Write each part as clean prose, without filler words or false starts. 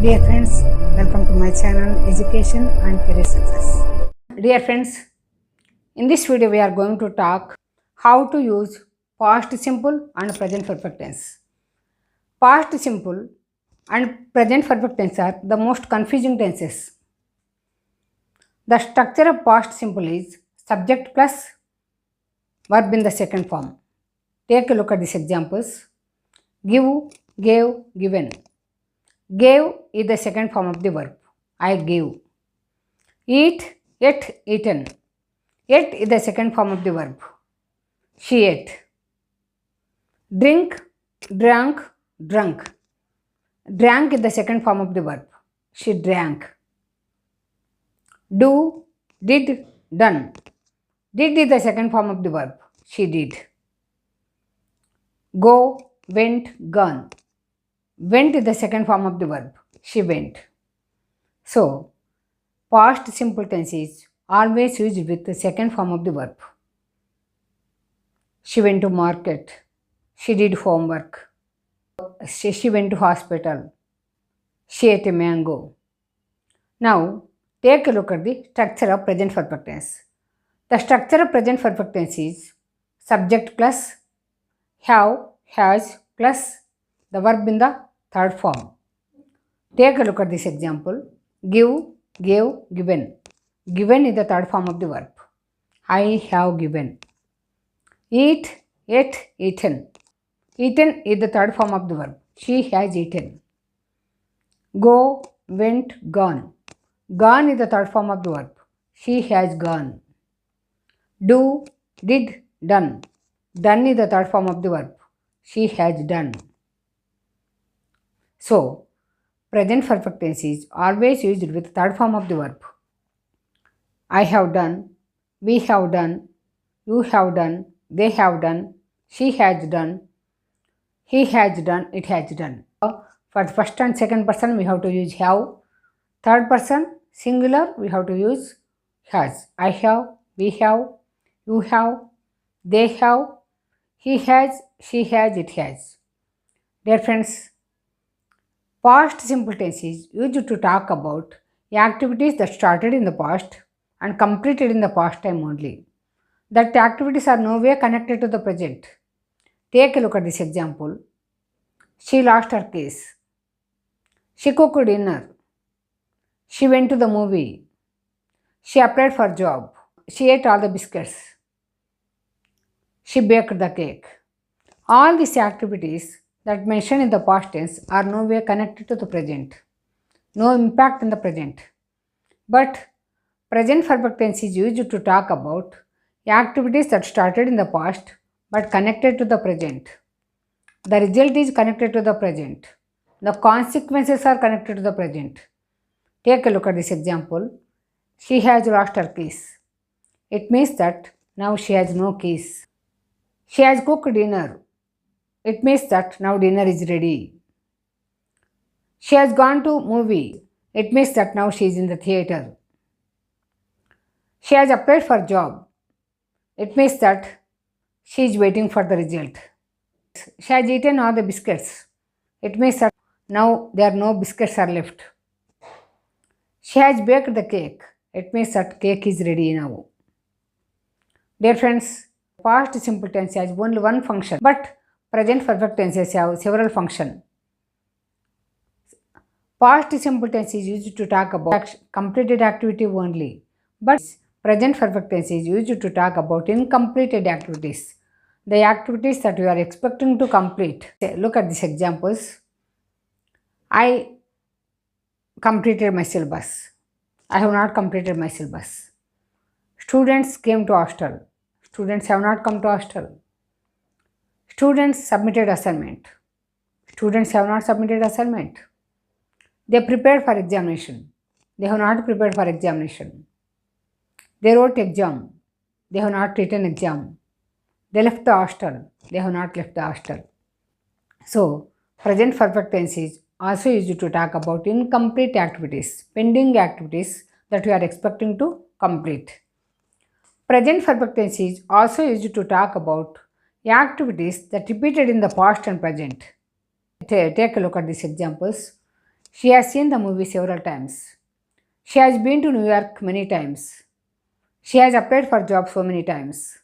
Dear friends, welcome to my channel Education and Career Success. Dear friends, in this video we are going to talk how to use past simple and present perfect tense. Past simple and present perfect tense are the most confusing tenses. The structure of past simple is subject plus verb in the second form. Take a look at these examples. Give, gave, given. Gave is the second form of the verb. I gave. Eat, ate, eaten. Ate is the second form of the verb. She ate. Drink, drank, drunk. Drank is the second form of the verb. She drank. Do, did, done. Did is the second form of the verb. She did. Go, went, gone. Went is the second form of the verb. She went. So, past simple tense is always used with the second form of the verb. She went to market. She did homework. She went to hospital. She ate a mango. Now, take a look at the structure of present perfect tense. The structure of present perfect tense is subject plus have, has plus the verb in the third form. Take a look at this example. Give, gave, given. Given is the third form of the verb. I have given. Eat, ate, eaten. Eaten is the third form of the verb. She has eaten. Go, went, gone. Gone is the third form of the verb. She has gone. Do, did, done. Done is the third form of the verb. She has done. So, present perfect tense is always used with the third form of the verb. I have done, we have done, you have done, they have done, she has done, he has done, it has done. For the first and second person we have to use have. Third person singular we have to use has. I have, we have, you have, they have, he has, she has, it has. Dear friends, past simple tense is used to talk about activities that started in the past and completed in the past time only. That activities are no way connected to the present. Take a look at this example. She lost her keys. She cooked dinner. She went to the movie. She applied for a job. She ate all the biscuits. She baked the cake. All these activities that mentioned in the past tense are no way connected to the present. No impact in the present. But present perfect tense is used to talk about activities that started in the past but connected to the present. The result is connected to the present. The consequences are connected to the present. Take a look at this example. She has lost her keys. It means that now she has no keys. She has cooked dinner. It means that now dinner is ready. She has gone to movie. It means that now she is in the theater. She has applied for job. It means that she is waiting for the result. She has eaten all the biscuits. It means that now there are no biscuits are left. She has baked the cake. It means that cake is ready now. Dear friends, past simple tense has only one function, but present perfect tenses have several functions. Past simple tense is used to talk about completed activity only, but present perfect tense is used to talk about incompleted activities, the activities that you are expecting to complete. Look at these examples. I completed my syllabus. I have not completed my syllabus. Students came to hostel. Students have not come to hostel. Students submitted assignment. Students have not submitted assignment. They prepared for examination. They have not prepared for examination. They wrote exam. They have not written exam. They left the hostel. They have not left the hostel. So, present perfect tense is also used to talk about incomplete activities, pending activities that you are expecting to complete. Present perfect tense is also used to talk about activities that repeated in the past and present. Take a look at these examples. She has seen the movie several times. She has been to New York many times. She has applied for jobs so many times.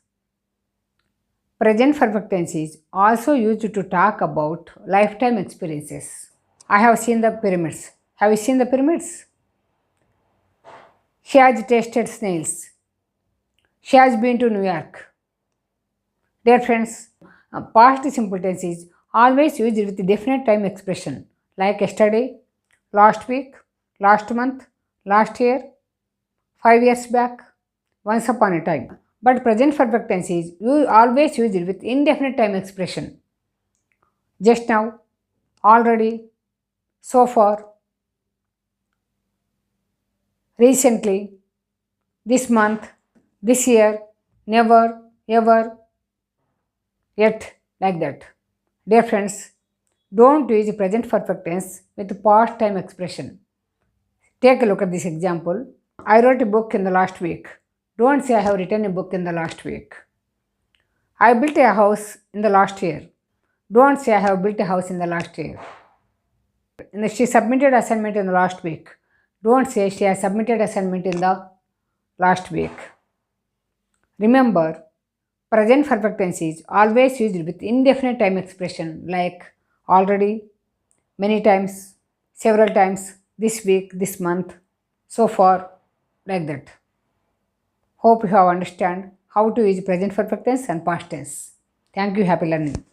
Present perfect tense is also used to talk about lifetime experiences. I have seen the pyramids. Have you seen the pyramids? She has tasted snails. She has been to New York. Dear friends, past simple tense is always used with definite time expression like yesterday, last week, last month, last year, 5 years back, once upon a time. But present perfect tense is always used with indefinite time expression. Just now, already, so far, recently, this month, this year, never, ever, yet, like that. Dear friends, don't use present perfect tense with past time expression. Take a look at this example. I wrote a book in the last week. Don't say I have written a book in the last week. I built a house in the last year. Don't say I have built a house in the last year. And she submitted assignment in the last week. Don't say she has submitted assignment in the last week. Remember, present perfect tense is always used with indefinite time expression like already, many times, several times, this week, this month, so far, like that. Hope you have understand how to use present perfect tense and past tense. Thank you. Happy learning.